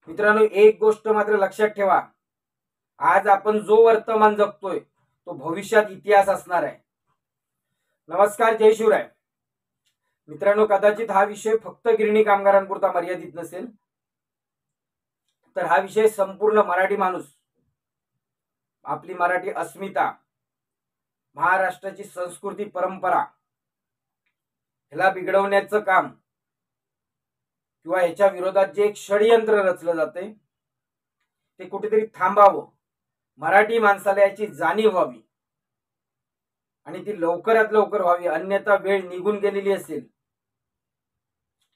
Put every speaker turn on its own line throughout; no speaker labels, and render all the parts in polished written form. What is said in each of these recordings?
मित्रांनो, एक गोष्ट मात्र लक्षात ठेवा, आज आपण जो वर्तमान जगतोय तो भविष्यात इतिहास असणार आहे. नमस्कार, जय शिवराय. मित्रांनो, कदाचित हा विषय फक्त गिरणी कामगारांपुरता मर्यादित नसेल, तर हा विषय संपूर्ण मराठी माणूस, आपली मराठी अस्मिता, महाराष्ट्राची संस्कृती परंपरा ह्याला बिघडवण्याचं काम किंवा ह्याच्या विरोधात जे एक षडयंत्र रचलं जाते ते कुठेतरी थांबावं, मराठी माणसाला याची जाणीव व्हावी आणि ती लवकरात लवकर व्हावी, अन्यथा वेळ निघून गेलेली असेल.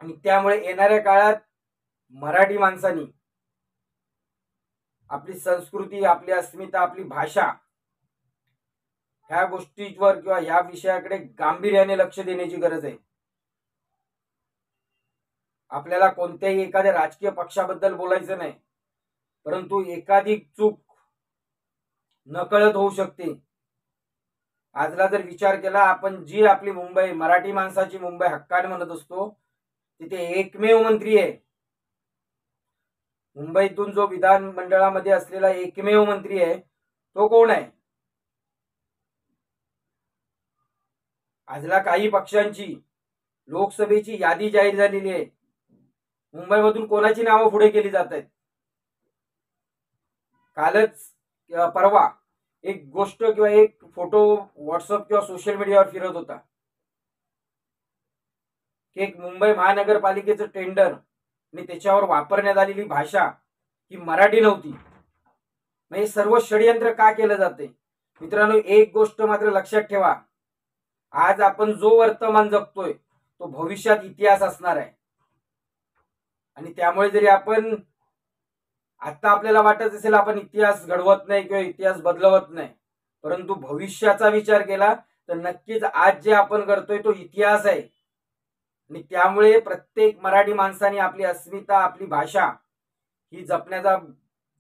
आणि त्यामुळे येणाऱ्या काळात मराठी माणसांनी आपली संस्कृती, आपली अस्मिता, आपली भाषा ह्या गोष्टीवर किंवा ह्या विषयाकडे गांभीर्याने लक्ष देण्याची गरज आहे. आपल्याला कोणत्याही एखाद्या राजकीय पक्षाबद्दल बोलायचं नाही, परंतु एखादी चूक नकळत होऊ शकते. आजला जर विचार केला, आपण जी आपली मुंबई, मराठी माणसाची मुंबई हक्काने म्हणत असतो, तिथे एकमेव मंत्री आहे. मुंबईतून जो विधानमंडळामध्ये असलेला एकमेव मंत्री आहे तो कोण आहे? आजला काही पक्षांची लोकसभेची यादी जाहीर झालेली आहे. मुंबईमधून कोणाची नावं पुढे केली जात आहेत? कालच परवा एक गोष्ट किंवा एक फोटो व्हॉट्सअप किंवा सोशल मीडियावर फिरत होता की एक मुंबई महानगरपालिकेचं टेंडर आणि त्याच्यावर वापरण्यात आलेली भाषा ही मराठी नव्हती. हे सर्व षडयंत्र का केलं जाते? मित्रांनो, एक गोष्ट मात्र लक्षात ठेवा, आज आपण जो वर्तमान जगतोय तो भविष्यात इतिहास असणार आहे. आणि त्यामुळे जरी आपण आता आपल्याला वाटत असेल आपण इतिहास घडवत नाही किंवा इतिहास बदलवत नाही, परंतु भविष्याचा विचार केला तर नक्कीच आज जे आपण करतोय तो इतिहास आहे. आणि त्यामुळे प्रत्येक मराठी माणसाने आपली अस्मिता, आपली भाषा ही जपण्याचा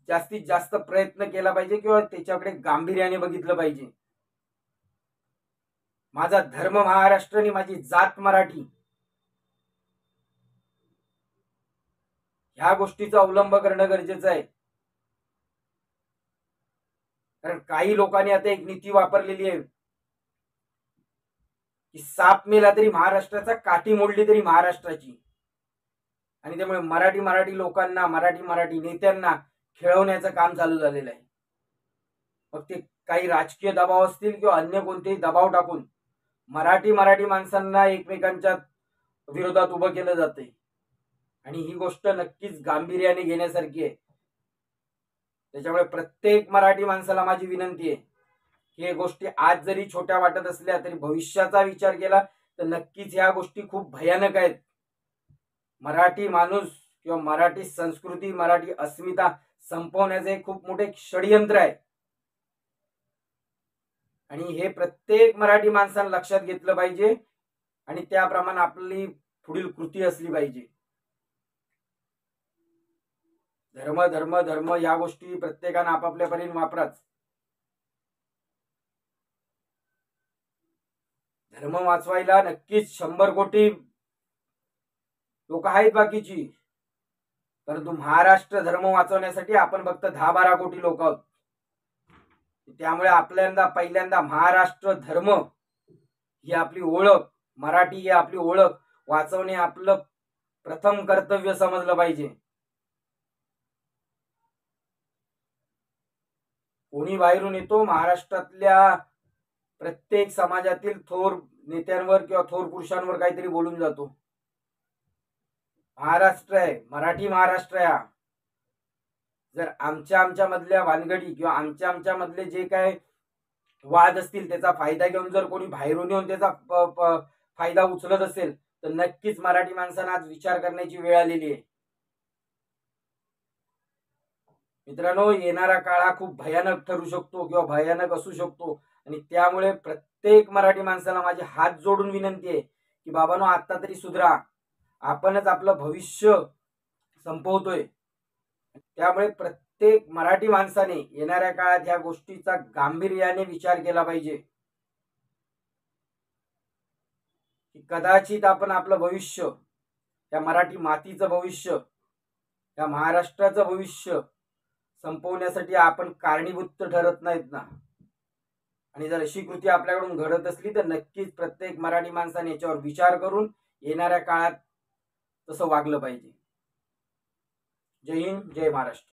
जास्तीत जास्त प्रयत्न केला पाहिजे किंवा त्याच्याकडे गांभीर्याने बघितलं पाहिजे. माझा धर्म महाराष्ट्र आणि माझी जात मराठी, ह्या गोष्टीचा अवलंब करणं गरजेचं आहे. कारण काही लोकांनी आता एक नीती वापरलेली आहे की साप मेला तरी महाराष्ट्राचा, काठी मोडली तरी महाराष्ट्राची. आणि त्यामुळे मराठी लोकांना, मराठी नेत्यांना खेळवण्याचं काम चालू झालेलं आहे. मग ते काही राजकीय दबाव असतील किंवा अन्य कोणतेही दबाव टाकून मराठी माणसांना एकमेकांच्या विरोधात उभं केलं जाते. आणि ही गोष्ट नक्कीच गांभीर्याने घेण्यासारखी आहे. त्याच्यामुळे प्रत्येक मराठी माणसाला माझी विनंती आहे की हे गोष्टी आज जरी छोट्या वाटत असल्या तरी भविष्याचा विचार केला तर नक्कीच ह्या गोष्टी खूप भयानक आहेत. मराठी माणूस किंवा मराठी संस्कृती, मराठी अस्मिता संपवण्याचे खूप मोठे षडयंत्र आहे. आणि हे प्रत्येक मराठी माणसानं लक्षात घेतलं पाहिजे आणि त्याप्रमाणे आपली पुढील कृती असली पाहिजे. धर्म धर्म धर्म या गोष्टी प्रत्येकानं आपापल्या परीने वापराच. धर्म वाचवायला नक्कीच 100 कोटी लोक आहेत बाकीची, परंतु महाराष्ट्र धर्म वाचवण्यासाठी आपण फक्त 10-12 कोटी लोक आहोत. त्यामुळे पहिल्यांदा महाराष्ट्र धर्म ही आपली ओळख, मराठी ही आपली ओळख वाचवणे आपलं प्रथम कर्तव्य समजलं पाहिजे. कोणी बाहेरून येतो, महाराष्ट्रातल्या प्रत्येक समाजातील थोर नेत्यांवर किंवा थोर पुरुषांवर काहीतरी बोलून जातो. महाराष्ट्र आहे, मराठी महाराष्ट्र आहे. जर आमच्या मधल्या भानगडी किंवा आमच्या मधले जे काय वाद असतील त्याचा फायदा घेऊन जर कोणी बाहेरून येऊन त्याचा फायदा उचलत असेल तर नक्कीच मराठी माणसांना आज विचार करण्याची वेळ आलेली आहे. मित्रांनो, येणारा काळ हा खूप भयानक ठरू शकतो किंवा भयानक असू शकतो. आणि त्यामुळे प्रत्येक मराठी माणसाला माझे हात जोडून विनंती आहे की बाबांनो, आता तरी सुधरा. आपणच आपलं भविष्य संपवतोय. त्यामुळे प्रत्येक मराठी माणसाने येणाऱ्या काळात ह्या गोष्टीचा गांभीर्याने विचार केला पाहिजे की कदाचित आपण आपलं भविष्य, त्या मराठी मातीचं भविष्य या महाराष्ट्राचं भविष्य संपवण्यासाठी आपण कारणीभूत ठरत नाहीत ना. आणि जर अशी कृती आपल्याकडून घडत असली तर नक्कीच प्रत्येक मराठी माणसाने याच्यावर विचार करून येणाऱ्या काळात तसं वागलं पाहिजे. जय हिंद, जय महाराष्ट्र.